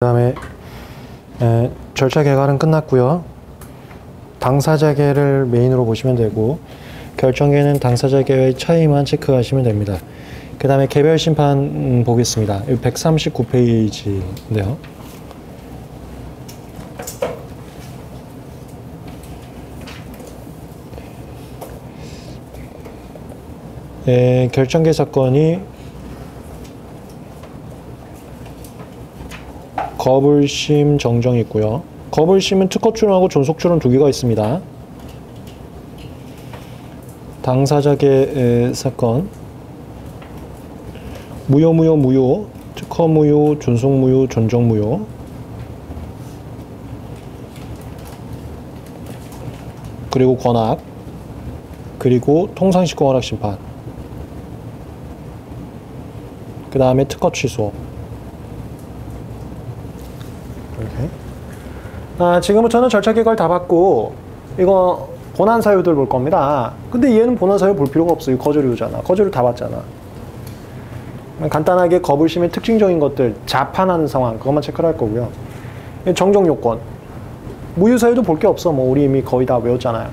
그다음에 절차 개괄은 끝났고요. 당사자계를 메인으로 보시면 되고 결정계는 당사자계의 차이만 체크하시면 됩니다. 그 다음에 개별 심판 보겠습니다. 139페이지인데요. 결정계 사건이 거불심 정정이 있고요. 거불심은 특허 출원하고 존속 출원 두 개가 있습니다. 당사자계 사건 무효, 특허 무효, 존속 무효, 존정 무효. 그리고 권학, 그리고 통상식권 허락 심판. 그 다음에 특허 취소. 지금부터는 절차 개괄 다 받고 이거 본안 사유들 볼 겁니다. 근데 얘는 본안 사유 볼 필요가 없어요. 거절유잖아. 거절유 다 봤잖아. 간단하게 거불심의 특징적인 것들, 자판하는 상황 그것만 체크를 할 거고요. 정정 요건, 무효 사유도 볼 게 없어. 뭐 우리 이미 거의 다 외웠잖아요.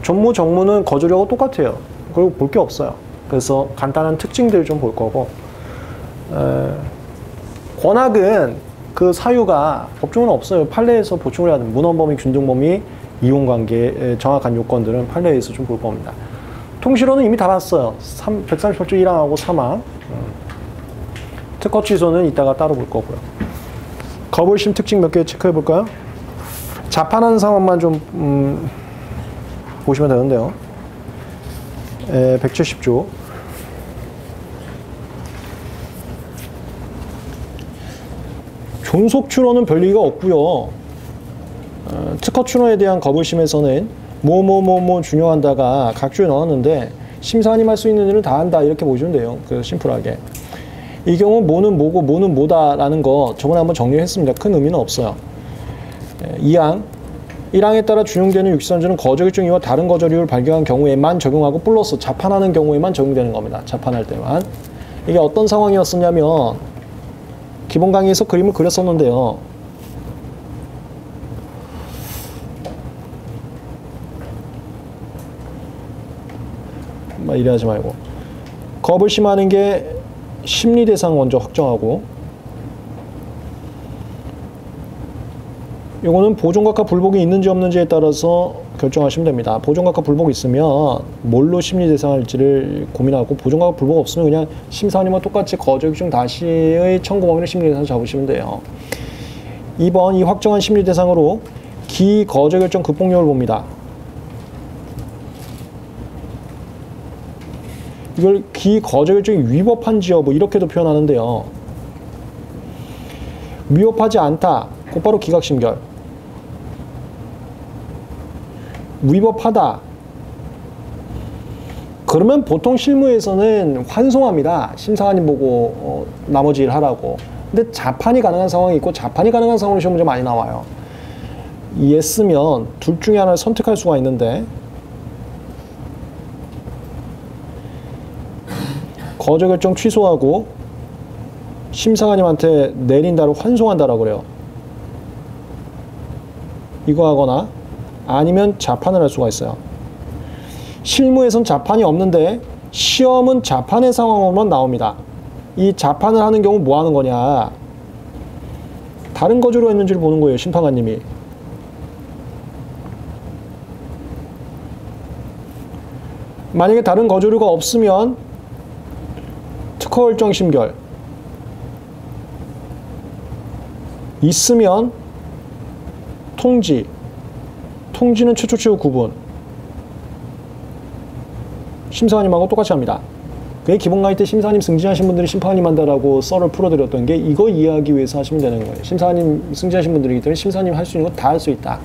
존무, 정무는 거절유하고 똑같아요. 그리고 볼 게 없어요. 그래서 간단한 특징들 좀 볼 거고, 권학은 그 사유가 법조문은 없어요. 판례에서 보충을 해야 됩니다. 문헌범위, 균등범위, 이용관계, 정확한 요건들은 판례에서 좀 볼 겁니다. 통실호는 이미 다 봤어요. 138조 1항하고 3항. 특허 취소는 이따가 따로 볼 거고요. 거불심 특징 몇 개 체크해 볼까요? 자판하는 상황만 좀 보시면 되는데요. 170조. 존속 출원은 별 얘기가 없고요. 특허 출원에 대한 거불심에서는 뭐 준용한다가 각주에 넣었는데 심사관님 할 수 있는 일은 다 한다 이렇게 보시면 돼요. 그 심플하게. 이 경우 뭐는 뭐고 뭐는 뭐다라는 거 저번에 한번 정리했습니다. 큰 의미는 없어요. 2항 1항에 따라 준용되는 육시선주는 거절결정이와 다른 거절이유를 발견한 경우에만 적용하고 플러스 자판하는 경우에만 적용되는 겁니다. 자판할 때만. 이게 어떤 상황이었었냐면 기본 강의에서 그림을 그렸었는데요. 이래 하지 말고 거불심하는 게 심리 대상 먼저 확정하고, 요거는 보존각과 불복이 있는지 없는지에 따라서 결정하시면 됩니다. 보존각과 불복이 있으면 뭘로 심리 대상할지를 고민하고, 보존각과 불복 없으면 그냥 심사원님과 똑같이 거절규정 다시의 청구 범위를 심리 대상 잡으시면 돼요. 2번 이 확정한 심리 대상으로 기거절결정 극복력을 봅니다. 이걸 기거절결정이 위법한지 여부 이렇게도 표현하는데요. 위법하지 않다, 곧바로 기각심결. 위법하다, 그러면 보통 실무에서는 환송합니다. 심사관님 보고 나머지 일 하라고. 근데 자판이 가능한 상황이 있고 자판이 가능한 상황으로 시험 문제 많이 나와요. 예스면 둘 중에 하나를 선택할 수가 있는데, 거절결정 취소하고 심사관님한테 내린다를 환송한다라고 그래요. 이거 하거나 아니면 자판을 할 수가 있어요. 실무에선 자판이 없는데 시험은 자판의 상황으로만 나옵니다. 이 자판을 하는 경우 뭐 하는 거냐, 다른 거절로 했는지를 보는 거예요. 심판관님이. 만약에 다른 거절류가 없으면 특허결정 심결, 있으면 통지, 통지는 최초 최후 구분. 심사관님하고 똑같이 합니다. 그게 기본 강의 때 심사관님 승진하신 분들이 심판관님 한다라고 썰을 풀어드렸던 게 이거 이해하기 위해서 하시면 되는 거예요. 심사관님 승진하신 분들이기 때문에 심사관님 할 수 있는 거 다 할 수 있다.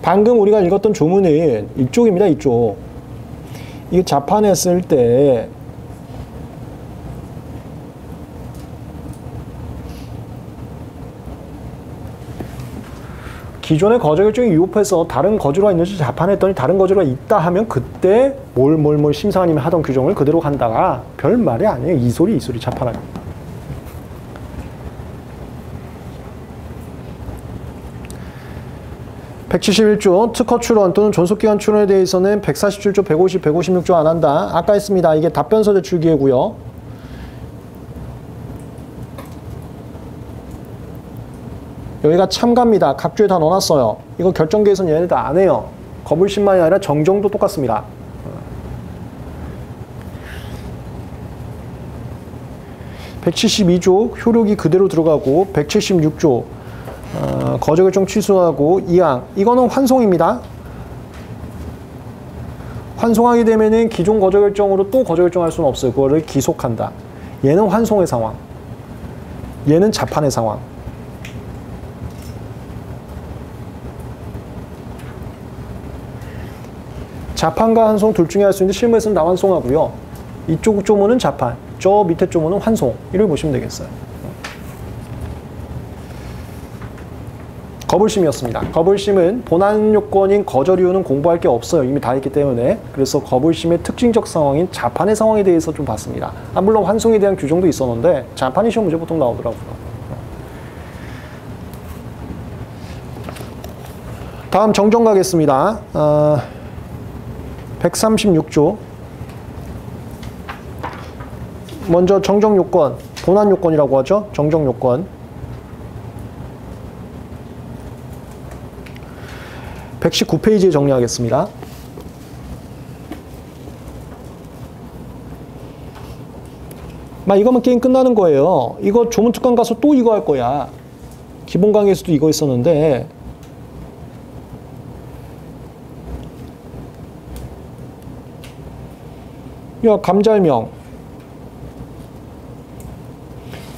방금 우리가 읽었던 조문은 이쪽입니다. 이쪽. 이거 자판했을 때 기존의 거절결정이 위법해서 다른 거절가 있는지 자판했더니 다른 거절가 있다 하면 그때 뭘 심사관님이 하던 규정을 그대로 간다가 별 말이 아니에요. 이 소리 자판하기. 171조 특허 출원 또는 존속기간 출원에 대해서는 147조, 150, 156조 안 한다. 아까 했습니다. 이게 답변서 제출 기회고요. 여기가 참가입니다. 각주에 다 넣어놨어요. 이거 결정기에서는 얘네들 안 해요. 거불신만이 아니라 정정도 똑같습니다. 172조 효력이 그대로 들어가고 176조 거저결정 취소하고 2항 이거는 환송입니다. 환송하게 되면은 기존 거저결정으로 또 거저결정할 수는 없어요. 그거를 기속한다. 얘는 환송의 상황. 얘는 자판의 상황. 자판과 환송 둘 중에 할 수 있는데 실무에서는 다 환송하고요. 이쪽 조문은 자판, 저 밑에 조문은 환송. 이렇게 보시면 되겠어요. 거불심이었습니다. 거불심은 본안 요건인 거절 이유는 공부할 게 없어요. 이미 다 했기 때문에. 그래서 거불심의 특징적 상황인 자판의 상황에 대해서 좀 봤습니다. 물론 환송에 대한 규정도 있었는데 자판이 시험 문제 보통 나오더라고요. 다음 정정 가겠습니다. 136조 먼저 정정 요건, 본안 요건이라고 하죠. 정정 요건 119페이지에 정리하겠습니다. 이거면 게임 끝나는 거예요. 이거 조문특강 가서 또 이거 할 거야. 기본 강의에서도 이거 있었는데 야, 감잘명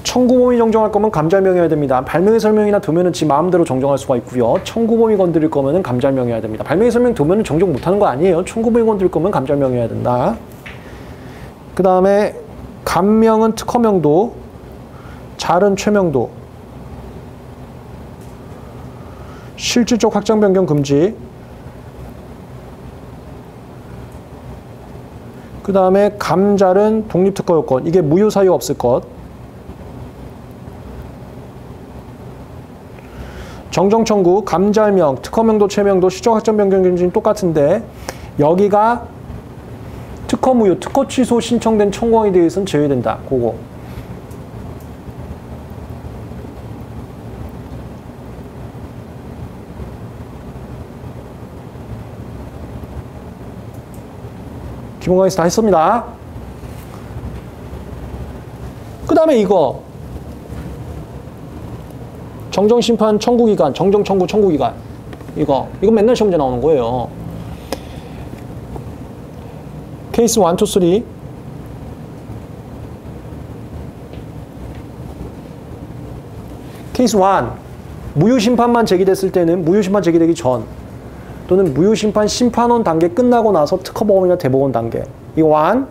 청구범위 정정할 거면 감잘명해야 됩니다. 발명의 설명이나 도면은 지 마음대로 정정할 수가 있고요. 청구범위 건드릴 거면 감잘명해야 됩니다. 발명의 설명 도면은 정정 못하는 거 아니에요. 청구범위 건드릴 거면 감잘명해야 된다. 그 다음에 감명은 특허명도, 잘은 최명도, 실질적 확장 변경 금지, 그 다음에 감잘은 독립특허 요건, 이게 무효 사유 없을 것. 정정 청구, 감잘명, 특허명도, 최명도, 시적 확장 변경 금지는 똑같은데 여기가 특허 무효, 특허 취소 신청된 청구항에 대해서는 제외된다. 그거. 기본 강의에서 다 했습니다. 그 다음에 이거 정정심판 청구기간, 정정청구 청구기간 이거 맨날 시험 문제 나오는 거예요. 케이스 1, 2, 3 케이스 1 무효심판만 제기됐을 때는 무효심판 제기되기 전 또는 무효심판 심판원 단계 끝나고 나서 특허법원이나 대법원 단계 이거 1,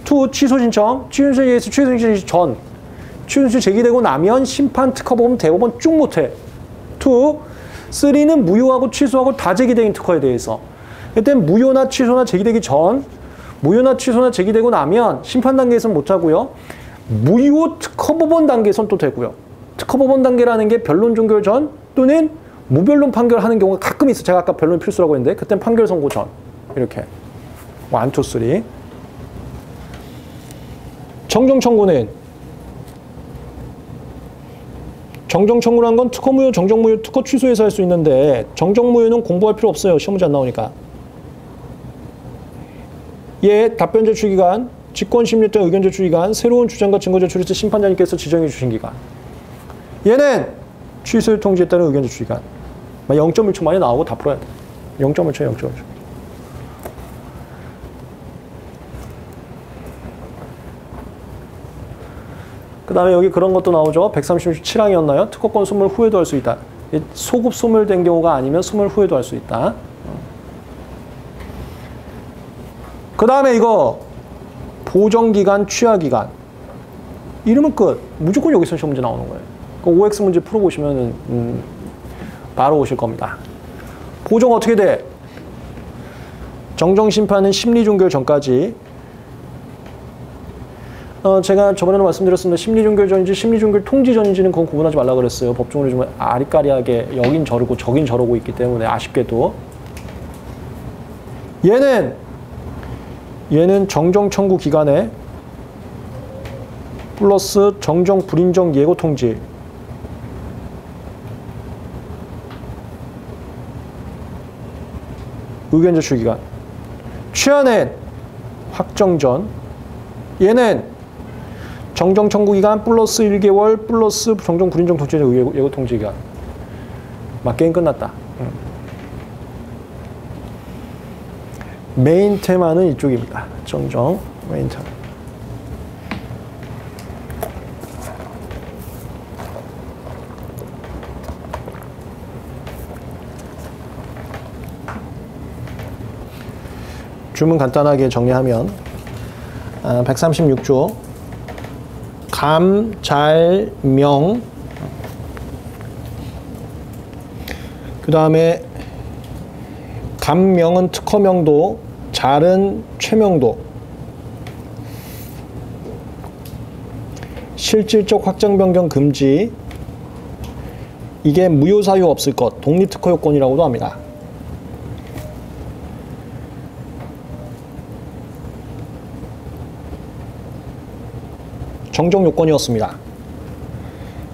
2 취소신청 취소신청 전 취소신청 제기되고 나면 심판, 특허법원, 대법원 쭉 못해. 2, 3는 무효하고 취소하고 다 제기된 특허에 대해서 일단 무효나 취소나 제기되기 전 무효나 취소나 제기되고 나면 심판 단계에서는 못하고요. 무효 특허법원 단계에서는 또 되고요. 특허법원 단계라는 게 변론 종결 전 또는 무변론 판결하는 경우가 가끔 있어요. 제가 아까 변론 필수라고 했는데 그땐 판결 선고 전 이렇게 1, 2, 3 정정 청구는 정정 청구란 건 특허 무효, 정정 무효, 특허 취소해서 할 수 있는데 정정 무효는 공부할 필요 없어요. 시험 문제 안 나오니까. 얘 답변 제출 기간, 직권 심리 때 의견 제출 기간, 새로운 주장과 증거 제출을 때 심판장님께서 지정해 주신 기간. 얘는 취소를 통지에 따른 의견 제출 기간. 0.1초 만에 나오고 다 풀어야 돼. 0.1초, 0.1초. 그 다음에 여기 그런 것도 나오죠. 137항이었나요? 특허권 소멸 후에도 할 수 있다. 소급 소멸된 경우가 아니면 소멸 후에도 할 수 있다. 그 다음에 이거 보정기간, 취하기간. 이러면 끝. 무조건 여기서 시험 문제 나오는 거예요. 그 OX 문제 풀어보시면 바로 오실 겁니다. 보정 어떻게 돼? 정정심판은 심리종결 전까지 제가 저번에도 말씀드렸습니다. 심리종결전인지 심리종결통지전인지는 그건 구분하지 말라 그랬어요. 법적으로 좀 아리까리하게 여긴 저러고 저긴 저러고 있기 때문에 아쉽게도. 얘는 정정 청구 기간에 플러스 정정 불인정 예고 통지. 의견 제출 기간. 취하는 확정 전. 얘는 정정 청구 기간 플러스 1개월 플러스 정정 불인정 통지 예고 통지 기간. 막 게임 끝났다. 메인 테마는 이쪽입니다. 정정 메인 테마. 주문 간단하게 정리하면 136조 감, 잘, 명, 그 다음에 감명은 특허명도, 잘은 최명도, 실질적 확정 변경 금지, 이게 무효사유 없을 것, 독립특허 요건이라고도 합니다. 정정 요건이었습니다.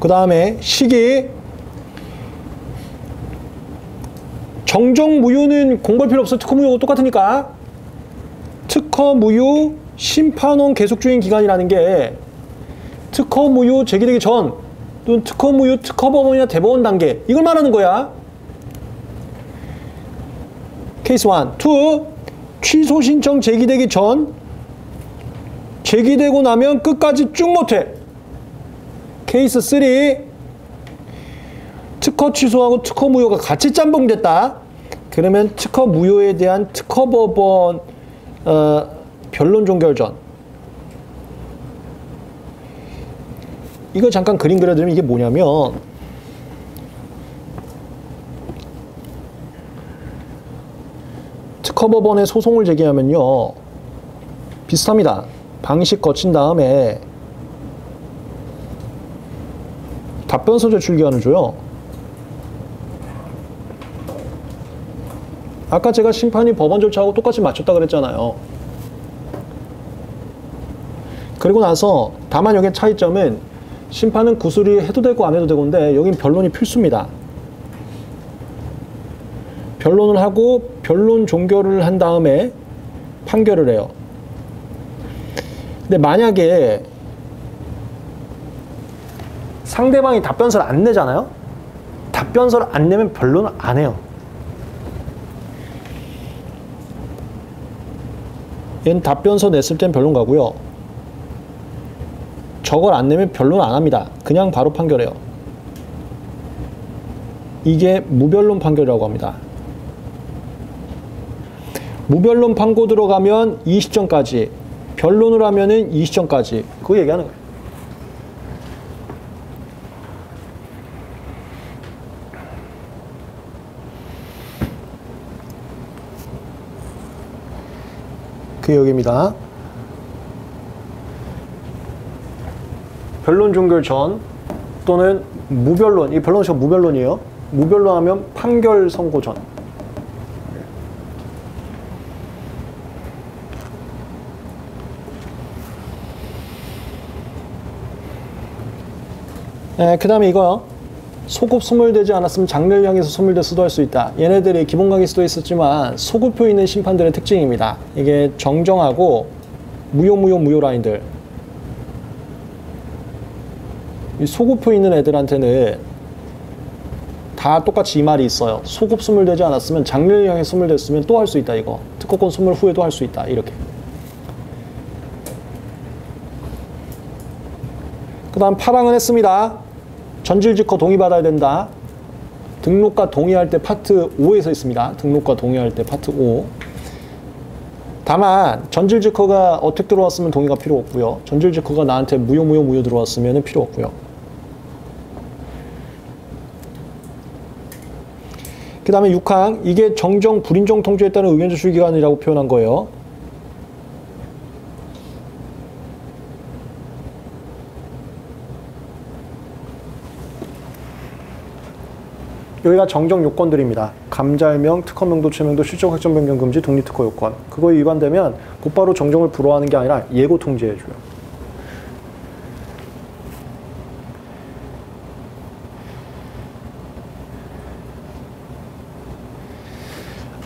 그 다음에 시기. 정정 무효는 공부할 필요 없어. 특허 무효 똑같으니까. 특허 무효 심판원 계속주행 기간이라는 게 특허 무효 제기되기 전 또는 특허 무효 특허법원이나 대법원 단계 이걸 말하는 거야. 케이스 1. 2. 취소 신청 제기되기 전 제기되고 나면 끝까지 쭉 못해. 케이스 3. 특허 취소하고 특허 무효가 같이 짬뽕됐다. 그러면 특허 무효에 대한 특허법원 변론 종결전. 이거 잠깐 그림 그려드리면 이게 뭐냐면 특허법원에 소송을 제기하면요 비슷합니다. 방식 거친 다음에 답변서 제출 기간을 줘요. 아까 제가 심판이 법원 절차하고 똑같이 맞췄다 그랬잖아요. 그리고 나서 다만 여기의 차이점은 심판은 구술이 해도 되고 안 해도 되고인데 여긴 변론이 필수입니다. 변론을 하고 변론 종결을 한 다음에 판결을 해요. 근데 만약에 상대방이 답변서를 안 내잖아요? 답변서를 안 내면 변론을 안 해요. 얘는 답변서 냈을 땐 변론 가고요. 저걸 안 내면 변론 안 합니다. 그냥 바로 판결해요. 이게 무변론 판결이라고 합니다. 무변론 판고 들어가면 이 시점까지, 변론을 하면은 이 시점까지. 그거 얘기하는 거예요. 그 여기입니다. 변론 종결 전 또는 무변론, 이 변론시가 무변론이에요. 무변론하면 판결 선고 전. 그 다음에 이거요. 소급 소멸되지 않았으면 장래를 향해서 소멸돼 수도할 수 있다. 얘네들이 기본 강의 수도 있었지만 소급표 있는 심판들의 특징입니다. 이게 정정하고 무효 라인들. 이 소급표 있는 애들한테는 다 똑같이 이 말이 있어요. 소급 소멸되지 않았으면 장래를 향해 소멸됐으면 또 할 수 있다. 이거 특허권 소멸 후에도 할 수 있다. 이렇게. 그 다음 파랑은 했습니다. 전질직허 동의받아야 된다. 등록과 동의할 때 파트 5에서 있습니다. 등록과 동의할 때 파트 5. 다만 전질직허가 어택 들어왔으면 동의가 필요 없고요. 전질직허가 나한테 무효 들어왔으면 필요 없고요. 그 다음에 6항. 이게 정정 불인정 통지에 따른 의견 제출 기간이라고 표현한 거예요. 여기가 정정 요건들입니다. 감잘명, 특허명도, 최명도, 실적 확정 변경 금지, 독립특허 요건. 그거에 위반되면 곧바로 정정을 불허하는 게 아니라 예고 통지해줘요.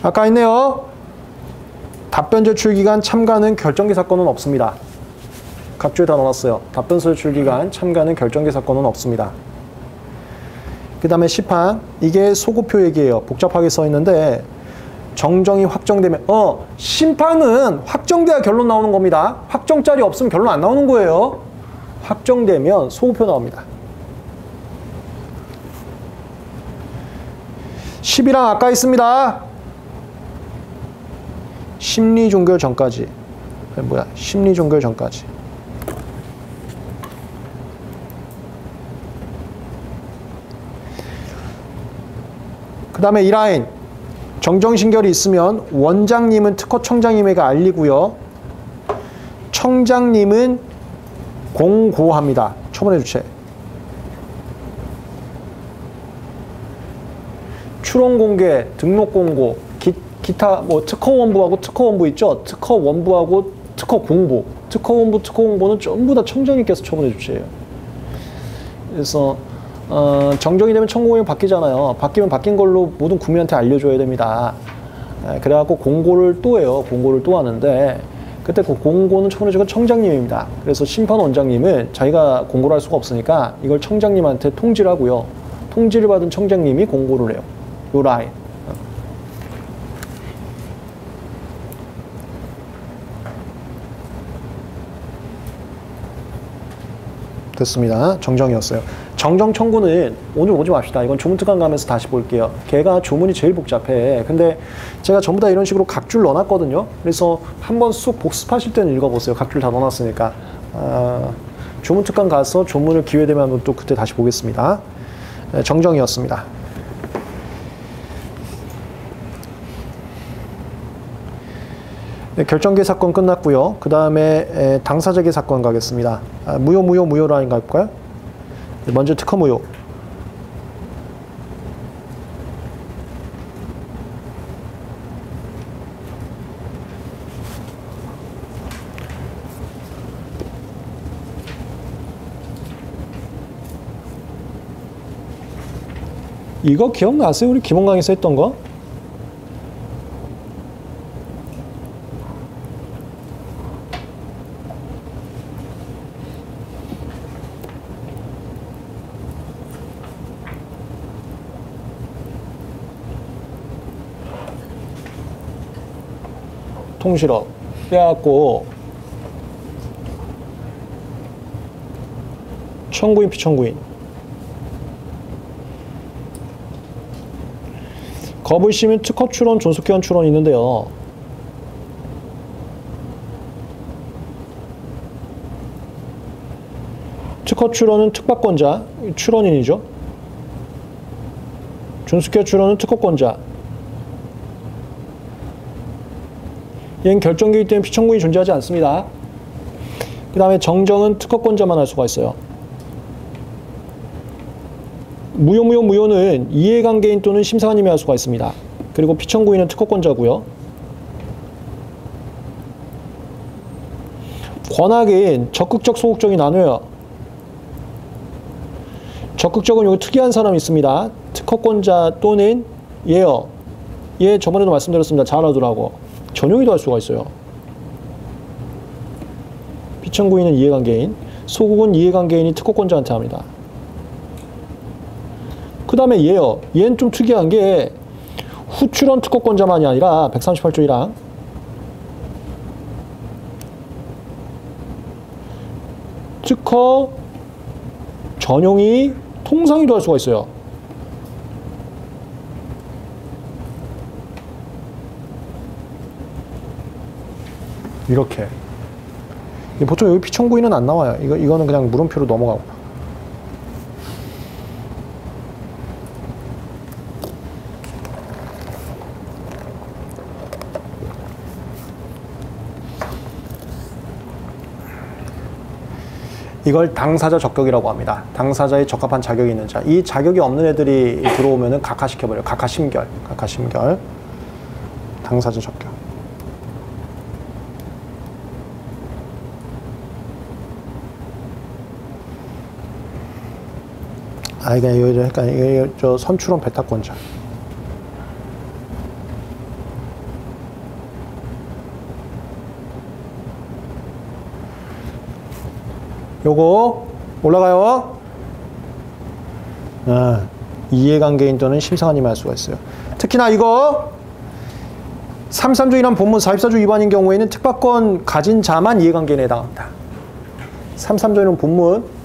아까 있네요. 답변 제출 기간 참가는 결정기 사건은 없습니다. 각주에 다 넣어놨어요. 답변 제출 기간 참가는 결정기 사건은 없습니다. 그 다음에 시판. 이게 소급표 얘기예요. 복잡하게 써 있는데 정정이 확정되면 심판은 확정돼야 결론 나오는 겁니다. 확정짜리 없으면 결론 안 나오는 거예요. 확정되면 소급표 나옵니다. 10이랑 아까 있습니다. 심리 종결 전까지. 심리 종결 전까지. 그 다음에 이 라인. 정정신결이 있으면 원장님은 특허청장님에게 알리고요. 청장님은 공고합니다. 처분해 주체. 추론 공개, 등록 공고, 기타 특허원부하고 특허원부 있죠? 특허원부하고 특허공보. 특허원부, 특허공보는 전부 다 청장님께서 처분해 주체예요. 그래서 정정이 되면 청구공이 바뀌잖아요. 바뀌면 바뀐 걸로 모든 국민한테 알려줘야 됩니다. 그래갖고 공고를 또 해요. 공고를 또 하는데 그때 그 공고는 처분해주가 청장님입니다. 그래서 심판원장님은 자기가 공고를 할 수가 없으니까 이걸 청장님한테 통지를 하고요. 통지를 받은 청장님이 공고를 해요. 요 라인. 됐습니다. 정정이었어요. 정정 청구는 오늘 오지 맙시다. 이건 조문특강 가면서 다시 볼게요. 걔가 조문이 제일 복잡해. 근데 제가 전부 다 이런 식으로 각줄 넣어놨거든요. 그래서 한번 쑥 복습하실 때는 읽어보세요. 각줄 다 넣어놨으니까. 조문특강 가서 조문을 기회되면 또 그때 다시 보겠습니다. 정정이었습니다. 네, 결정계 사건 끝났고요. 그 다음에 당사자계 사건 가겠습니다. 무효 라인 갈까요? 먼저 특허 무효. 이거 기억나세요? 우리 기본 강의에서 했던 거? 통실업 빼갖고 청구인 피청구인 거부시민 특허 출원 존속기관 출원이 있는데요. 특허 출원은 특박권자 출원인이죠. 존속기관 출원은 특허권자. 얘는 결정기이기 때문에 피청구인이 존재하지 않습니다. 그 다음에 정정은 특허권자만 할 수가 있어요. 무효는 이해관계인 또는 심사관님이 할 수가 있습니다. 그리고 피청구인은 특허권자고요. 권하계인 적극적, 소극적이 나눠요. 적극적은 여기 특이한 사람이 있습니다. 특허권자 또는 얘요. 얘 저번에도 말씀드렸습니다. 잘 알아두라고. 전용이도 할 수가 있어요. 피청구인은 이해관계인, 소극은 이해관계인이 특허권자한테 합니다. 그 다음에 얘요. 얘는 좀 특이한 게 후출원 특허권자만이 아니라 138조 1항 특허 전용이 통상이도 할 수가 있어요. 이렇게. 보통 여기 피청구인은 안 나와요. 이거는 그냥 물음표로 넘어가고. 이걸 당사자 적격이라고 합니다. 당사자의 적합한 자격이 있는 자. 이 자격이 없는 애들이 들어오면은 각하시켜버려요. 각하심결. 각하심결. 당사자 적격. 이게 저 선출원 배타권자. 요거 올라가요. 이해관계인 또는 심사관님이 할 수가 있어요. 특히나 이거 33조이란 본문 44조 위반인 경우에는 특파권 가진 자만 이해관계인에 해당합니다. 33조이란 본문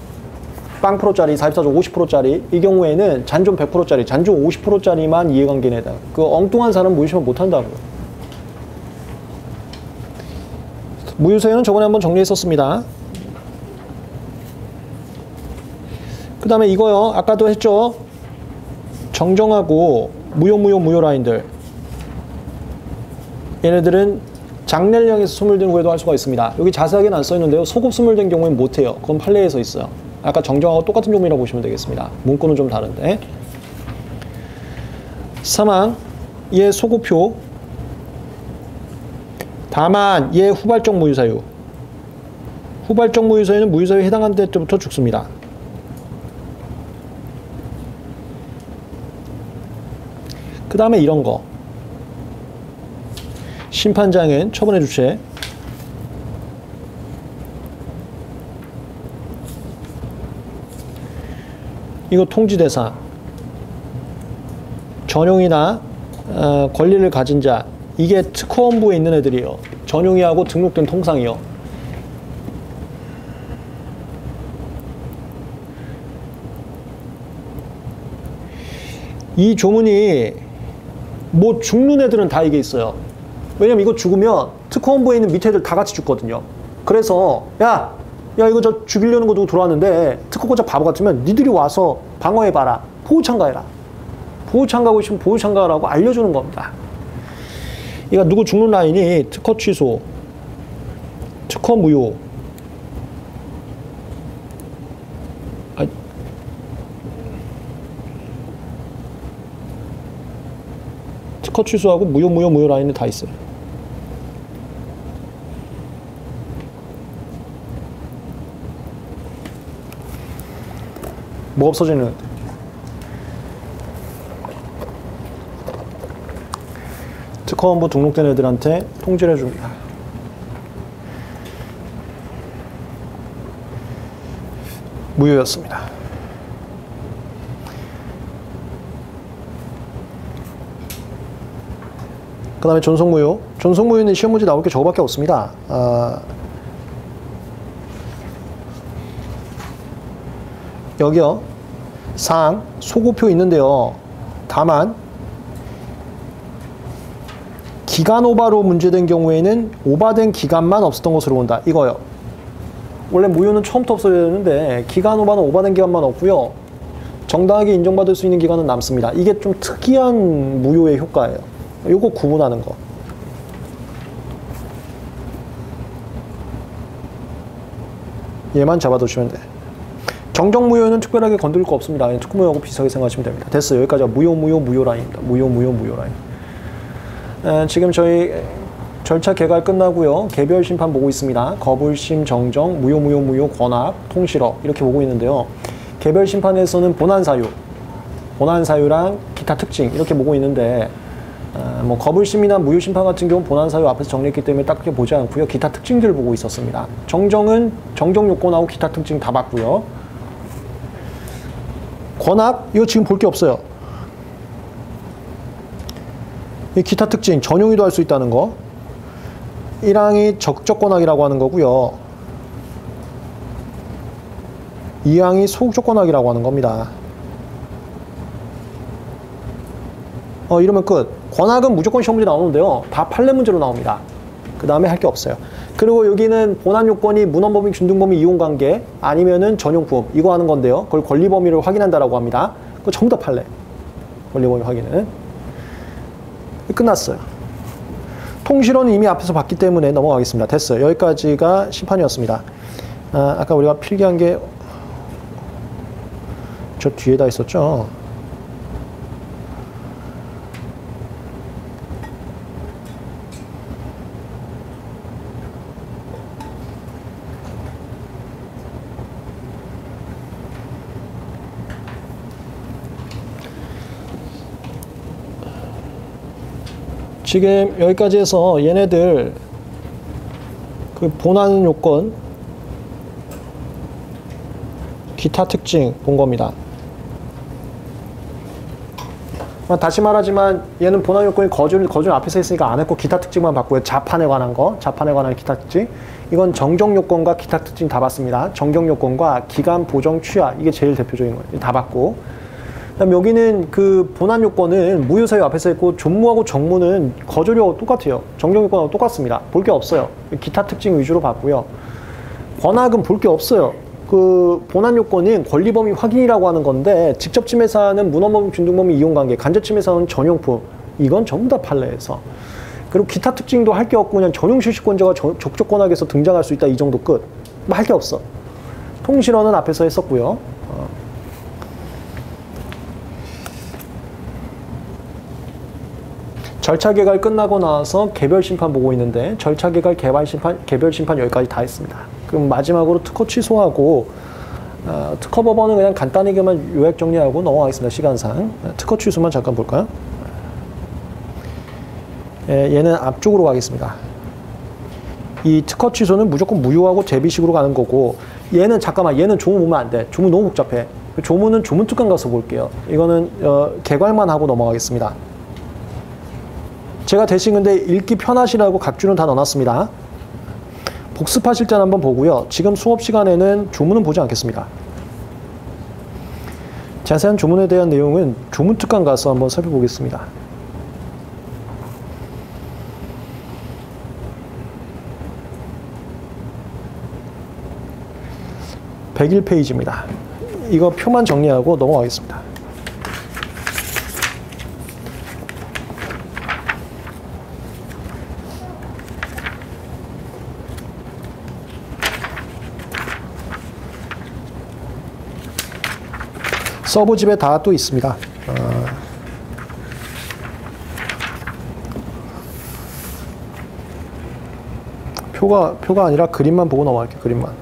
0%짜리 44조 50%짜리 이 경우에는 잔존 100%짜리 잔존 50%짜리만 이해관계인에 해당. 그 엉뚱한 사람 모이시면 못한다고요. 무효사유는 저번에 한번 정리했었습니다. 그 다음에 이거요. 아까도 했죠. 정정하고 무효 라인들. 얘네들은 장례령에서 소멸된 후에도 할 수가 있습니다. 여기 자세하게는 안 써있는데요. 소급 소멸된 경우에는 못해요. 그건 판례에 서 있어요. 아까 정정하고 똑같은 종이라고 보시면 되겠습니다. 문구는 좀 다른데. 사망, 얘 소급표. 다만 얘 후발적 무효사유. 후발적 무효사유는 무효사유에 해당한 때부터 죽습니다. 그 다음에 이런 거. 심판장은 처분해 주체. 이거 통지대상. 전용이나 권리를 가진 자. 이게 특허원부에 있는 애들이에요. 전용이하고 등록된 통상이요. 이 조문이 뭐 죽는 애들은 다 이게 있어요. 왜냐면 이거 죽으면 특허원부에 있는 밑에 애들 다 같이 죽거든요. 그래서 야 이거 저 죽이려는 거 두고 들어왔는데 특허권자 바보 같으면 니들이 와서 방어해봐라. 보호참가해라. 보호참가하고 있으면 보호참가하라고 알려주는 겁니다. 이거 누구 죽는 라인이 특허 취소, 특허 무효, 특허 취소하고 무효 라인에 다 있어요. 뭐 없어지는 특허원부 등록된 애들한테 통지를 해줍니다. 무효였습니다. 그 다음에 존속무효. 존속무효는 시험 문제 나올 게 저거밖에 없습니다. 여기요. 사항, 소고표 있는데요. 다만 기간 오바로 문제된 경우에는 오바된 기간만 없었던 것으로 본다. 이거요. 원래 무효는 처음부터 없어야 되는데 기간 오바는 오바된 기간만 없고요. 정당하게 인정받을 수 있는 기간은 남습니다. 이게 좀 특이한 무효의 효과예요. 요거 구분하는 거. 얘만 잡아두시면 돼. 정정무효는 특별하게 건드릴 거 없습니다. 특무효하고 비슷하게 생각하시면 됩니다. 됐어요. 여기까지가 무효 라인입니다. 무효 라인. 지금 저희 절차 개괄 끝나고요. 개별 심판 보고 있습니다. 거불심, 정정, 무효, 권합, 통실어 이렇게 보고 있는데요. 개별 심판에서는 본안사유랑 기타 특징 이렇게 보고 있는데 뭐 거불심이나 무효심판 같은 경우는 본안사유 앞에서 정리했기 때문에 딱 그렇게 보지 않고요. 기타 특징들을 보고 있었습니다. 정정은 정정 요건하고 기타 특징 다 봤고요. 권합 이거 지금 볼 게 없어요. 이 기타 특징 전용이도 할 수 있다는 거. 1항이 적적 권학이라고 하는 거고요. 2항이 소극적 권학이라고 하는 겁니다. 이러면 끝. 권학은 무조건 시험 문제 나오는데요. 다 판례 문제로 나옵니다. 그 다음에 할 게 없어요. 그리고 여기는 본안 요건이 문헌범위, 균등범위, 이용관계 아니면은 전용부업 이거 하는 건데요. 그걸 권리범위를 확인한다라고 합니다. 그거 전부 다 판례. 권리범위 확인은. 끝났어요. 통실어는 이미 앞에서 봤기 때문에 넘어가겠습니다. 됐어요. 여기까지가 심판이었습니다. 아까 우리가 필기한 게 저 뒤에다 있었죠. 지금 여기까지 해서 얘네들 그 본안 요건, 기타 특징 본 겁니다. 다시 말하지만 얘는 본안 요건이 거줄 앞에서 있으니까 안 했고 기타 특징만 봤고요. 자판에 관한 거, 자판에 관한 기타 특징. 이건 정정 요건과 기타 특징 다 봤습니다. 정정 요건과 기간 보정 취하, 이게 제일 대표적인 거예요. 다 봤고. 그다음 여기는 그 본안 요건은 무효사유 앞에서 있고 존무하고 정무는 거절하고 똑같아요. 정정 요건하고 똑같습니다. 볼 게 없어요. 기타 특징 위주로 봤고요. 권학은 볼 게 없어요. 그 본안 요건은 권리 범위 확인이라고 하는 건데, 직접 침해사는 문헌범위, 준등범위, 이용관계, 간접 침해사는 전용품, 이건 전부 다 판례에서. 그리고 기타 특징도 할 게 없고 그냥 전용 실시권자가 적적 권학에서 등장할 수 있다, 이 정도 끝. 뭐 할 게 없어. 통실어는 앞에서 했었고요. 절차 개괄 끝나고 나서 개별 심판 보고 있는데, 절차 개괄, 개별 심판 여기까지 다 했습니다. 그럼 마지막으로 특허 취소하고, 특허 법원은 그냥 간단하게만 요약 정리하고 넘어가겠습니다. 시간상. 특허 취소만 잠깐 볼까요? 얘는 앞쪽으로 가겠습니다. 이 특허 취소는 무조건 무효하고 대비식으로 가는 거고, 얘는 잠깐만, 얘는 조문 보면 안 돼. 조문 너무 복잡해. 조문은 조문 특강 가서 볼게요. 이거는 개괄만 하고 넘어가겠습니다. 제가 대신 근데 읽기 편하시라고 각주는 다 넣어놨습니다. 복습하실 때는 한번 보고요. 지금 수업 시간에는 조문은 보지 않겠습니다. 자세한 조문에 대한 내용은 조문 특강 가서 한번 살펴보겠습니다. 101페이지입니다. 이거 표만 정리하고 넘어가겠습니다. 서브집에 다 또 있습니다. 표가 아니라 그림만 보고 넘어갈게요. 그림만.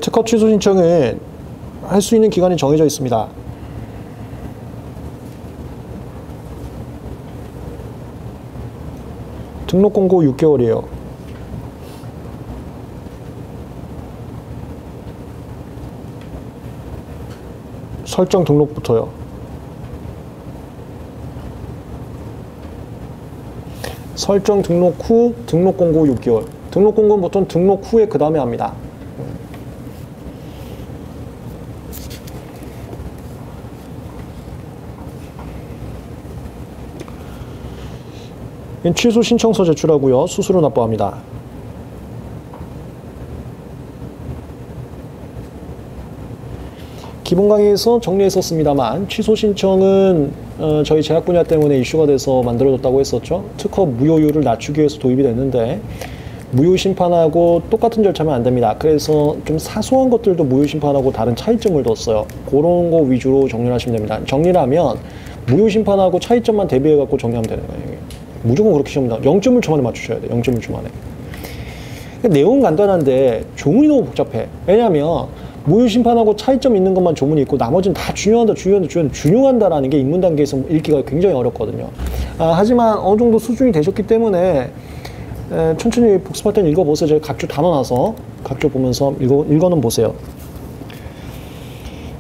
특허 취소 신청은 할 수 있는 기간이 정해져 있습니다. 등록 공고 6개월이에요. 설정 등록부터요. 설정 등록 후 등록 공고 6개월. 등록 공고는 보통 등록 후에 그 다음에 합니다. 취소 신청서 제출하고요. 수수료 납부합니다. 기본 강의에서 정리했었습니다만, 취소 신청은 저희 제약 분야 때문에 이슈가 돼서 만들어졌다고 했었죠. 특허 무효율을 낮추기 위해서 도입이 됐는데, 무효 심판하고 똑같은 절차면 안 됩니다. 그래서 좀 사소한 것들도 무효 심판하고 다른 차이점을 뒀어요. 그런 거 위주로 정리를 하시면 됩니다. 정리를 하면 무효 심판하고 차이점만 대비해 갖고 정리하면 되는 거예요. 무조건 그렇게 시험니다. 0.1초 만에 맞추셔야 돼요. 0.1초 만에. 내용은 간단한데 조문이 너무 복잡해. 왜냐하면 무효 심판하고 차이점 있는 것만 조문이 있고 나머지는 다 준용한다라는 게 입문 단계에서 읽기가 굉장히 어렵거든요. 하지만 어느 정도 수준이 되셨기 때문에 천천히 복습할 때는 읽어보세요. 제가 각주 다 넣어놔서 각주 보면서 읽어는 보세요.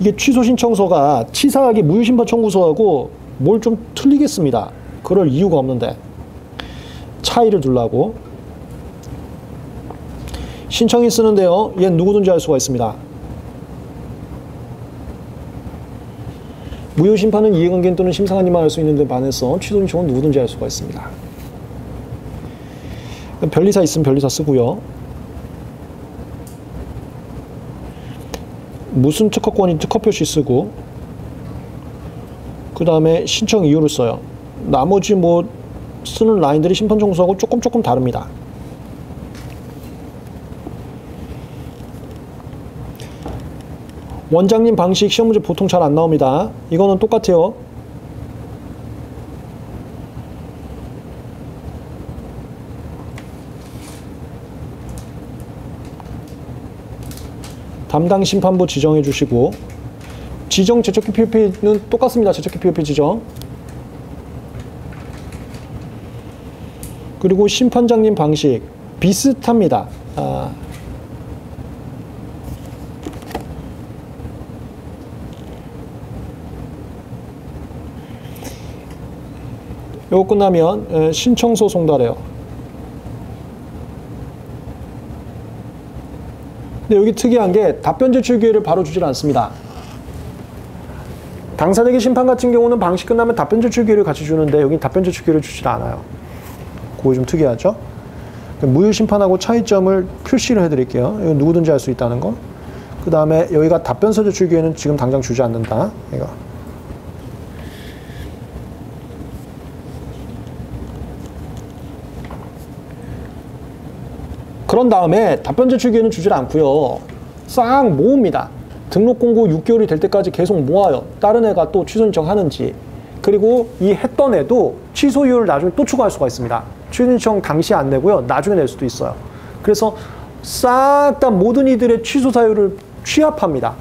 이게 취소 신청서가 치사하게 무효 심판 청구서하고 뭘 좀 틀리겠습니다. 그럴 이유가 없는데 차이를 두려고. 신청인 쓰는데요. 얘는 누구든지 할 수가 있습니다. 무효 심판은 이해관계인 또는 심사관님만 할 수 있는 데 반해서 취소 신청은 누구든지 할 수가 있습니다. 변리사 있으면 변리사 쓰고요. 무슨 특허권이 특허 표시 쓰고, 그 다음에 신청 이유를 써요. 나머지 뭐 쓰는 라인들이 심판 청구서하고 조금 다릅니다. 원장님 방식 시험 문제 보통 잘 안 나옵니다. 이거는 똑같아요. 담당 심판부 지정해 주시고, 지정 제척기 POP는 똑같습니다. 제척기 POP 지정. 그리고 심판장님 방식 비슷합니다. 요거 끝나면 신청서 송달해요. 근데 여기 특이한 게 답변 제출 기회를 바로 주질 않습니다. 당사자에게 심판 같은 경우는 방식 끝나면 답변 제출 기회를 같이 주는데 여기 답변 제출 기회를 주질 않아요. 그거 좀 특이하죠? 무효 심판하고 차이점을 표시를 해드릴게요. 이건 누구든지 할 수 있다는 거. 그 다음에 여기가 답변서 제출 기회는 지금 당장 주지 않는다. 이거. 그런 다음에 답변 제출 기회는 주질 않고요. 싹 모읍니다. 등록 공고 6개월이 될 때까지 계속 모아요. 다른 애가 또 취소 신청하는지. 그리고 이 했던 애도 취소 이유를 나중에 또 추가할 수가 있습니다. 취소 신청 당시 안 내고요. 나중에 낼 수도 있어요. 그래서 싹 다 모든 이들의 취소 사유를 취합합니다.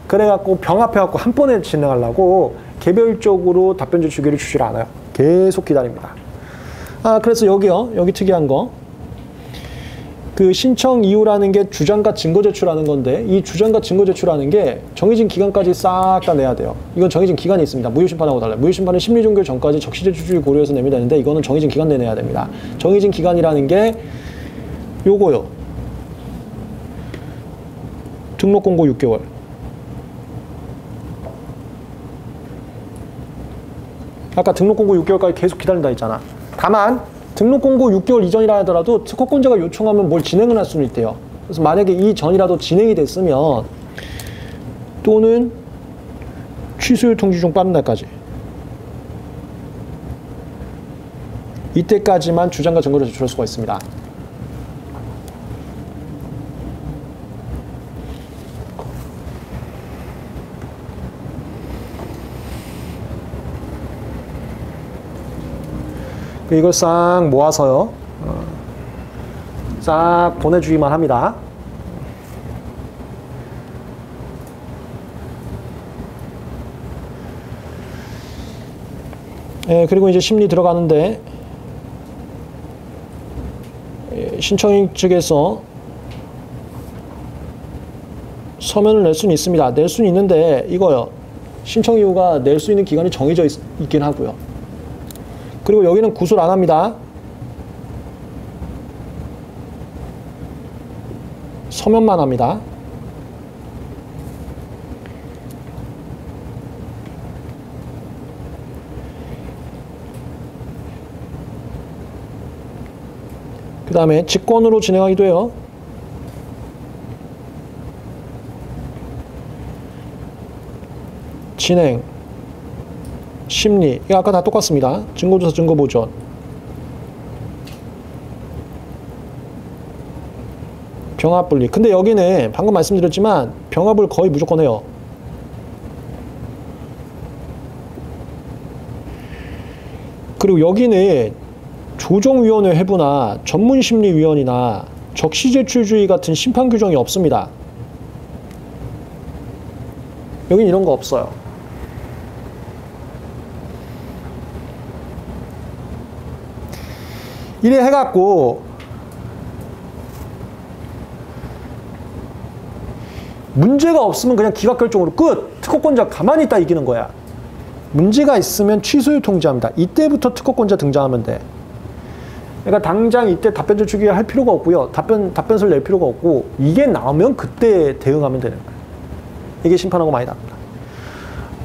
그래갖고 병합해갖고 한 번에 진행하려고 개별적으로 답변 제출 기회를 주질 않아요. 계속 기다립니다. 그래서 여기요. 여기 특이한 거. 그 신청 이유라는 게 주장과 증거 제출하는 건데 이 주장과 증거 제출하는 게 정해진 기간까지 싹 다 내야 돼요. 이건 정해진 기간이 있습니다. 무효심판하고 달라요. 무효심판은 심리 종결 전까지 적시 제출주의 고려해서 내면 되는데 이거는 정해진 기간 내에 내야 됩니다. 정해진 기간이라는 게 요거요. 등록 공고 6개월. 아까 등록 공고 6개월까지 계속 기다린다 했잖아. 다만 등록 공고 6개월 이전이라 하더라도 특허권자가 요청하면 뭘 진행을 할 수는 있대요. 그래서 만약에 이 전이라도 진행이 됐으면 또는 취소율 통지 중 빠른 날까지 이때까지만 주장과 증거를 제출할 수가 있습니다. 이걸 싹 모아서요. 싹 보내주기만 합니다. 그리고 이제 심리 들어가는데 신청인 측에서 서면을 낼 수는 있습니다. 낼 수는 있는데 이거요. 신청 이유가 낼 수 있는 기간이 정해져 있긴 하고요. 그리고 여기는 구술 안 합니다. 서면만 합니다. 그 다음에 직권으로 진행하기도 해요. 진행, 심리, 이거 아까 다 똑같습니다. 증거조사, 증거보전. 병합 분리. 근데 여기는 방금 말씀드렸지만 병합을 거의 무조건 해요. 그리고 여기는 조정위원회 회부나 전문심리위원이나 적시제출주의 같은 심판 규정이 없습니다. 여긴 이런 거 없어요. 이래 해갖고 문제가 없으면 그냥 기각결정으로 끝! 특허권자 가만히 있다 이기는 거야. 문제가 있으면 취소율 통지합니다. 이때부터 특허권자 등장하면 돼. 그러니까 당장 이때 답변 제출기 할 필요가 없고요. 답변서를 낼 필요가 없고 이게 나오면 그때 대응하면 되는 거예요. 이게 심판하고 많이 다릅니다.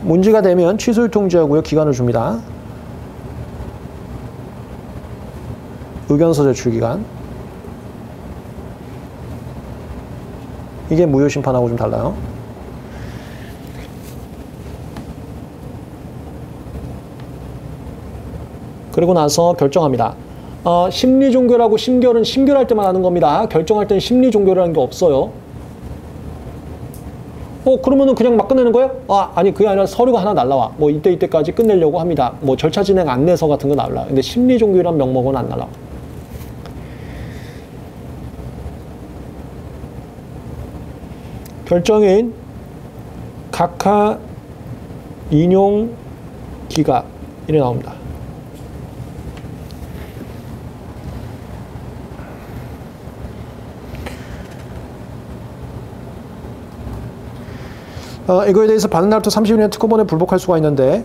문제가 되면 취소를 통지하고요. 기간을 줍니다. 의견서 제출 기간. 이게 무효 심판하고 좀 달라요. 그리고 나서 결정합니다. 심리 종결하고 심결은 심결할 때만 하는 겁니다. 결정할 때는 심리 종결이라는 게 없어요. 그러면은 그냥 막 끝내는 거예요? 아니, 그게 아니라 서류가 하나 날라와. 뭐 이때까지 끝내려고 합니다. 뭐 절차 진행 안내서 같은 거 날라와. 근데 심리 종결이란 명목은 안 날라와. 결정인 각하 인용 기각 이래 나옵니다. 이거에 대해서 받는 날부터 30일 이내 특허본에 불복할 수가 있는데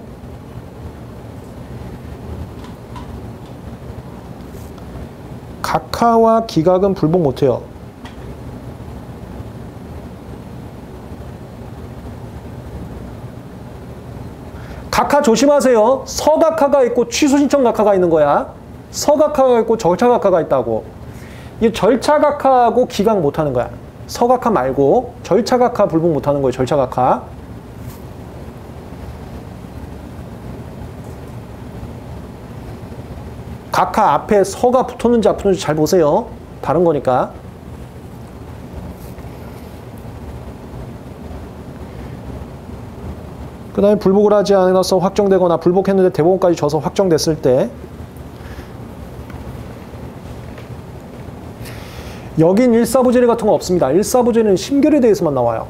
각하와 기각은 불복 못해요. 각하 조심하세요. 서각하가 있고 취소신청 각하가 있는 거야. 서각하가 있고 절차각하가 있다고. 이 절차각하하고 기각 못하는 거야. 서각하 말고 절차각하 불복 못하는 거예요. 절차각하. 각하 앞에 서가 붙었는지 안 붙었는지 잘 보세요. 다른 거니까. 그 다음에 불복을 하지 않아서 확정되거나 불복했는데 대법원까지 져서 확정됐을 때 여긴 일사부재리 같은 거 없습니다. 일사부재리는 심결에 대해서만 나와요.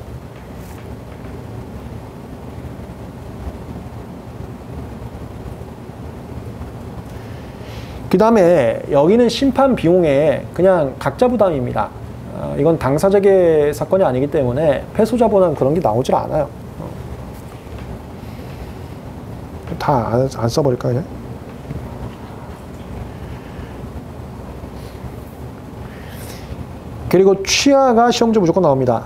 그 다음에 여기는 심판 비용에 그냥 각자 부담입니다. 이건 당사자계 사건이 아니기 때문에 패소자보다는 그런 게 나오질 않아요. 다 안 써버릴까요? 그냥? 그리고 취하가 시험지 무조건 나옵니다.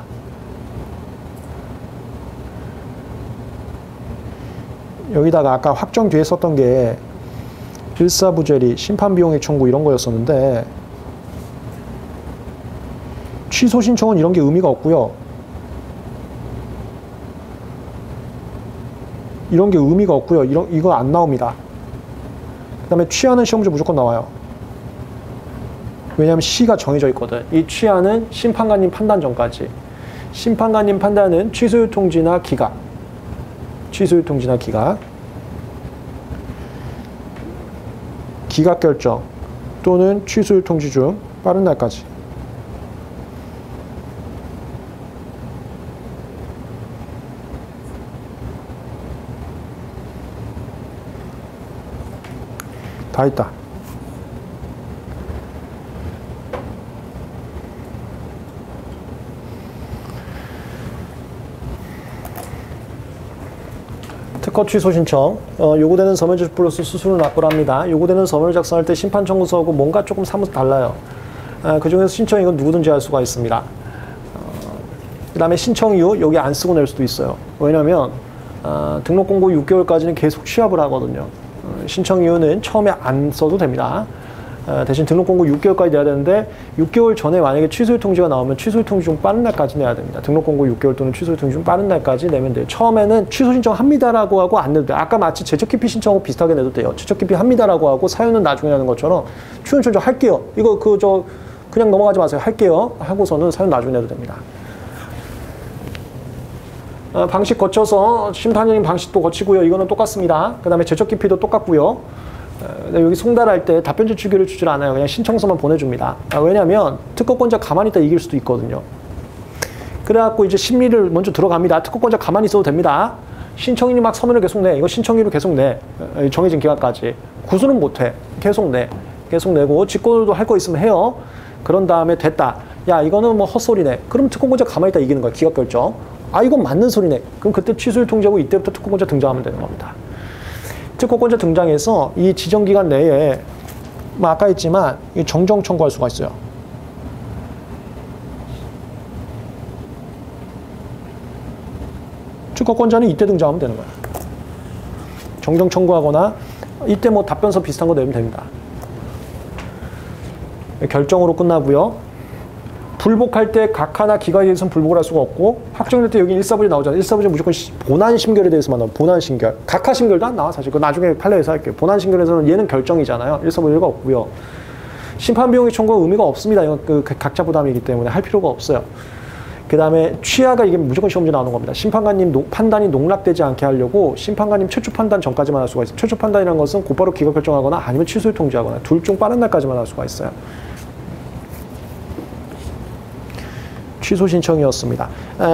여기다가 아까 확정 뒤에 썼던 게 일사부재리, 심판비용의 청구 이런 거였었는데 취소 신청은 이런 게 의미가 없고요. 이런 게 의미가 없고요. 이거 안 나옵니다. 그 다음에 취하는 시험지 무조건 나와요. 왜냐하면 시가 정해져 있거든. 이 취하는 심판관님 판단 전까지. 심판관님 판단은 취소유 통지나 기각. 취소유 통지나 기각. 기각 결정 또는 취소유 통지 중 빠른 날까지. 다 있다. 특허 취소 신청. 요구되는 서면 제출 플러스 수수료 납부합니다. 요구되는 서면을 작성할 때 심판 청구서하고 뭔가 조금 사뭇 달라요. 그 중에서 신청 이건 누구든지 할 수가 있습니다. 그 다음에 신청 이후 여기 안 쓰고 낼 수도 있어요. 왜냐면 등록 공고 6개월까지는 계속 취합을 하거든요. 신청 이유는 처음에 안 써도 됩니다. 대신 등록 공고 6개월까지 내야 되는데 6개월 전에 만약에 취소유 통지가 나오면 취소유 통지 중 빠른 날까지 내야 됩니다. 등록 공고 6개월 또는 취소유 통지 중 빠른 날까지 내면 돼요. 처음에는 취소 신청합니다라고 하고 안 내도 돼요. 아까 마치 제적 기피 신청하고 비슷하게 내도 돼요. 제적 기피 합니다라고 하고 사유는 나중에 하는 것처럼 취소 신청 할게요. 이거 그냥 넘어가지 마세요. 할게요. 하고서는 사유 나중에 내도 됩니다. 방식 거쳐서 심판적인 방식도 거치고요. 이거는 똑같습니다. 그 다음에 제적 기피도 똑같고요. 여기 송달할 때 답변 제출기를 주질 않아요. 그냥 신청서만 보내줍니다. 왜냐하면 특허권자 가만히 있다 이길 수도 있거든요. 그래갖고 이제 심리를 먼저 들어갑니다. 특허권자 가만히 있어도 됩니다. 신청인이 막 서면을 계속 내. 이거 신청일을 계속 내. 정해진 기간까지. 구수는 못해. 계속 내. 계속 내고 직권으로도 할 거 있으면 해요. 그런 다음에 됐다. 야 이거는 뭐 헛소리네. 그럼 특허권자 가만히 있다 이기는 거야. 기각결정. 이건 맞는 소리네. 그럼 그때 취소를 통지하고 이때부터 특허권자 등장하면 되는 겁니다. 특허권자 등장해서 이 지정기간 내에 뭐 아까 했지만 정정 청구할 수가 있어요. 특허권자는 이때 등장하면 되는 거야. 정정 청구하거나 이때 뭐 답변서 비슷한 거 내면 됩니다. 결정으로 끝나고요. 불복할 때 각하나 기각에 대해서는 불복을 할 수가 없고 확정될 때 여기 1사부지 나오잖아요. 1사부지 무조건 본안 심결에 대해서만 나와요. 본안 심결. 각하 심결도 안 나와 사실. 그 나중에 판례에서 할게요. 본안 심결에서는 얘는 결정이잖아요. 1사부지가 없고요. 심판 비용의 청구는 의미가 없습니다. 이건 그 각자 부담이기 때문에 할 필요가 없어요. 그 다음에 취하가 이게 무조건 시험지 나오는 겁니다. 심판관님 판단이 농락되지 않게 하려고 심판관님 최초 판단 전까지만 할 수가 있어요. 최초 판단이라는 것은 곧바로 기각 결정하거나 아니면 취소를 통지하거나 둘 중 빠른 날까지만 할 수가 있어요. 취소 신청이었습니다.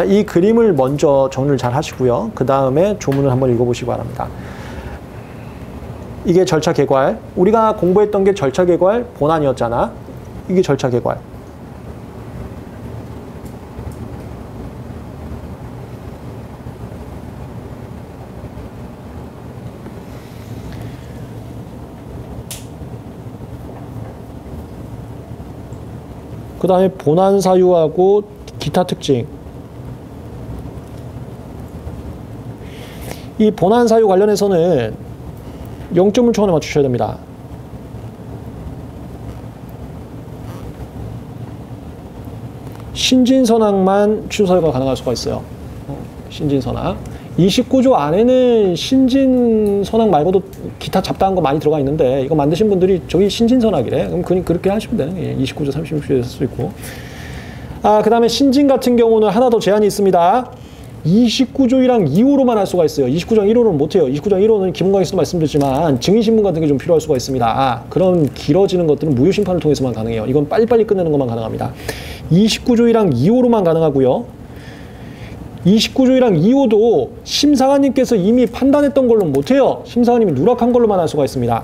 이 그림을 먼저 정리를 잘 하시고요. 그 다음에 조문을 한번 읽어보시기 바랍니다. 이게 절차 개괄. 우리가 공부했던 게 절차 개괄 본안이었잖아. 이게 절차 개괄. 그 다음에 본안 사유하고 기타 특징. 이 본안 사유 관련해서는 0점을 초안에 맞추셔야 됩니다. 신진선악만 취소사유가 가능할 수가 있어요. 신진선악. 29조 안에는 신진선악 말고도 기타 잡다한 거 많이 들어가 있는데 이거 만드신 분들이 저기 신진선악이래. 그럼 그렇게 하시면 되는 거예요. 29조, 36조에 쓸 수 있고. 그 다음에 신진 같은 경우는 하나 더 제한이 있습니다. 29조이랑 2호로만 할 수가 있어요. 29조 1호는 못해요. 29조 1호는 기본 강의에서도 말씀드렸지만 증인신문 같은 게 좀 필요할 수가 있습니다. 그런 길어지는 것들은 무효심판을 통해서만 가능해요. 이건 빨리빨리 끝내는 것만 가능합니다. 29조이랑 2호로만 가능하고요. 29조이랑 2호도 심사관님께서 이미 판단했던 걸로 못해요. 심사관님이 누락한 걸로만 할 수가 있습니다.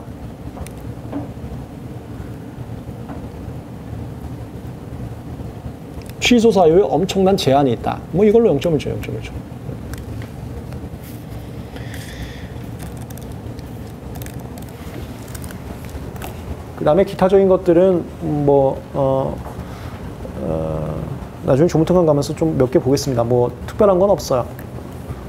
취소 사유에 엄청난 제한이 있다. 뭐 이걸로 0점을 줘요. 0점을 줘. 그 다음에 기타적인 것들은 나중에 조문특강 가면서 좀 몇 개 보겠습니다. 뭐 특별한 건 없어요.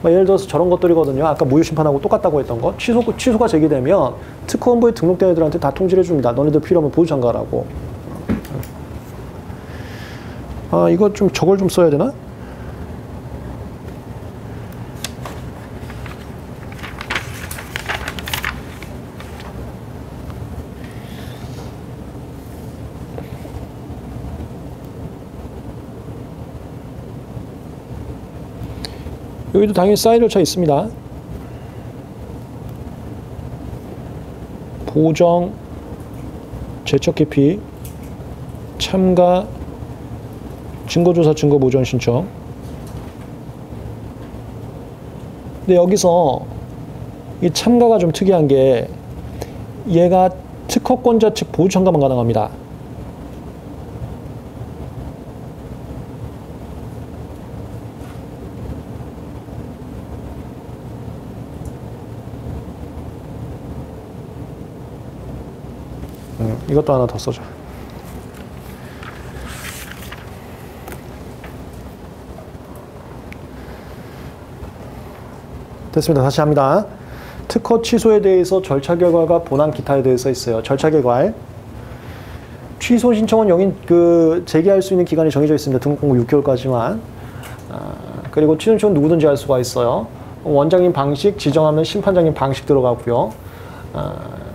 예를 들어서 저런 것들이거든요. 아까 무효심판하고 똑같다고 했던 거. 취소가 제기되면 특허본부에 등록된 애들한테 다 통지를 해줍니다. 너네들 필요하면 보조장가라고. 이거 좀 저걸 좀 써야 되나? 여기도 당연히 사인 절차 있습니다. 보정, 제척 개피, 참가, 증거조사, 증거보전 신청. 근데 여기서 이 참가가 좀 특이한 게 얘가 특허권자 측 보조 참가만 가능합니다. 이것도 하나 더 써줘. 됐습니다. 다시 합니다. 특허 취소에 대해서 절차 결과가 본안 기타에 대해서 있어요. 절차 결과. 취소 신청은 제기할 수 있는 기간이 정해져 있습니다. 등록 공고 6개월까지만. 그리고 취소 신청은 누구든지 할 수가 있어요. 원장님 방식, 지정하면 심판장님 방식 들어가고요.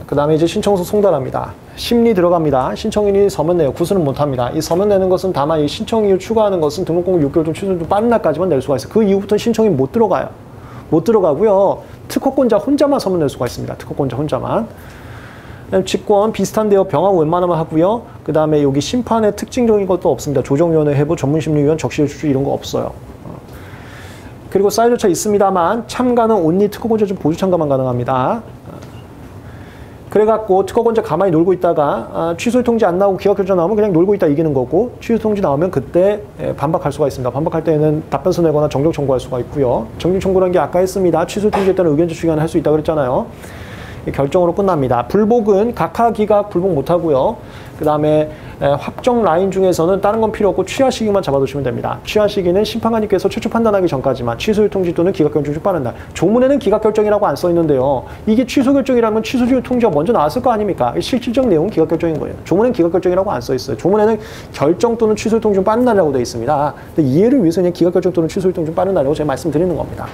그 다음에 이제 신청서 송달합니다. 심리 들어갑니다. 신청인이 서면 내요. 구수는 못합니다. 이 서면 내는 것은 다만 이 신청 이후 추가하는 것은 등록 공고 6개월 중 취소 좀 빠른 날까지만 낼 수가 있어요. 그 이후부터는 신청이 못 들어가요. 못 들어가고요. 특허권자 혼자만 서면 낼 수가 있습니다. 특허권자 혼자만. 직권 비슷한데요. 병하고 웬만하면 하고요. 그 다음에 여기 심판의 특징적인 것도 없습니다. 조정위원회 해부, 전문심리위원, 적시추 이런 거 없어요. 그리고 사유 절차 있습니다만 참가는 온리 특허권자 중 보조 참가만 가능합니다. 그래갖고 특허권자 가만히 놀고 있다가 취소 통지 안 나오고 기각 결정 나오면 그냥 놀고 있다 이기는 거고, 취소 통지 나오면 그때 반박할 수가 있습니다. 반박할 때는 답변서 내거나 정정 청구할 수가 있고요. 정정 청구라는 게 아까 했습니다. 취소 통지에 따른 의견 제출 기간을 할 수 있다고 그랬잖아요. 결정으로 끝납니다. 불복은 각하 기각 불복 못하고요. 그 다음에 확정 라인 중에서는 다른 건 필요 없고 취하 시기만 잡아두시면 됩니다. 취하 시기는 심판관님께서 최초 판단하기 전까지만 취소 유통지 또는 기각 결정 중 빠른 날. 조문에는 기각 결정이라고 안 써 있는데요. 이게 취소 결정이라면 취소 유통지가 먼저 나왔을 거 아닙니까? 실질적 내용은 기각 결정인 거예요. 조문에는 기각 결정이라고 안 써 있어요. 조문에는 결정 또는 취소 유통 중 빠른 날이라고 되어 있습니다. 근데 이해를 위해서 그냥 기각 결정 또는 취소 유통 중 빠른 날이라고 제가 말씀드리는 겁니다.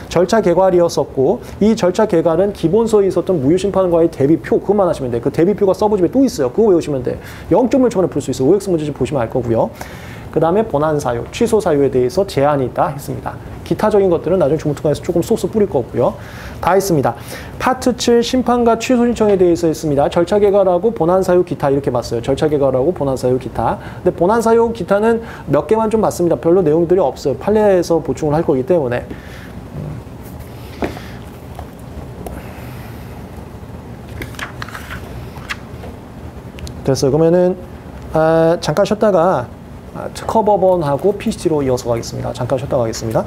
절차 개괄이었었고 이 절차 개괄은 기본서에 있었던 무효심판과의 대비표 그것만 하시면 돼요. 그 대비표가 서브집에 또 있어요. 그거 외우시면 돼. 0점을 초반에 풀 수 있어요. OX 문제 좀 보시면 알 거고요. 그 다음에 본안 사유, 취소 사유에 대해서 제한이 있다 했습니다. 기타적인 것들은 나중에 주무특강에서 조금 소스 뿌릴 거고요. 다 했습니다. 파트 7 심판과 취소 신청에 대해서 했습니다. 절차 개괄하고 본안 사유 기타 이렇게 봤어요. 절차 개괄하고 본안 사유 기타. 근데 본안 사유 기타는 몇 개만 좀 봤습니다. 별로 내용들이 없어요. 판례에서 보충을 할 거기 때문에. 됐어요. 그러면은 잠깐 쉬었다가 특허법원하고 PCT로 이어서 가겠습니다. 잠깐 쉬었다 가겠습니다.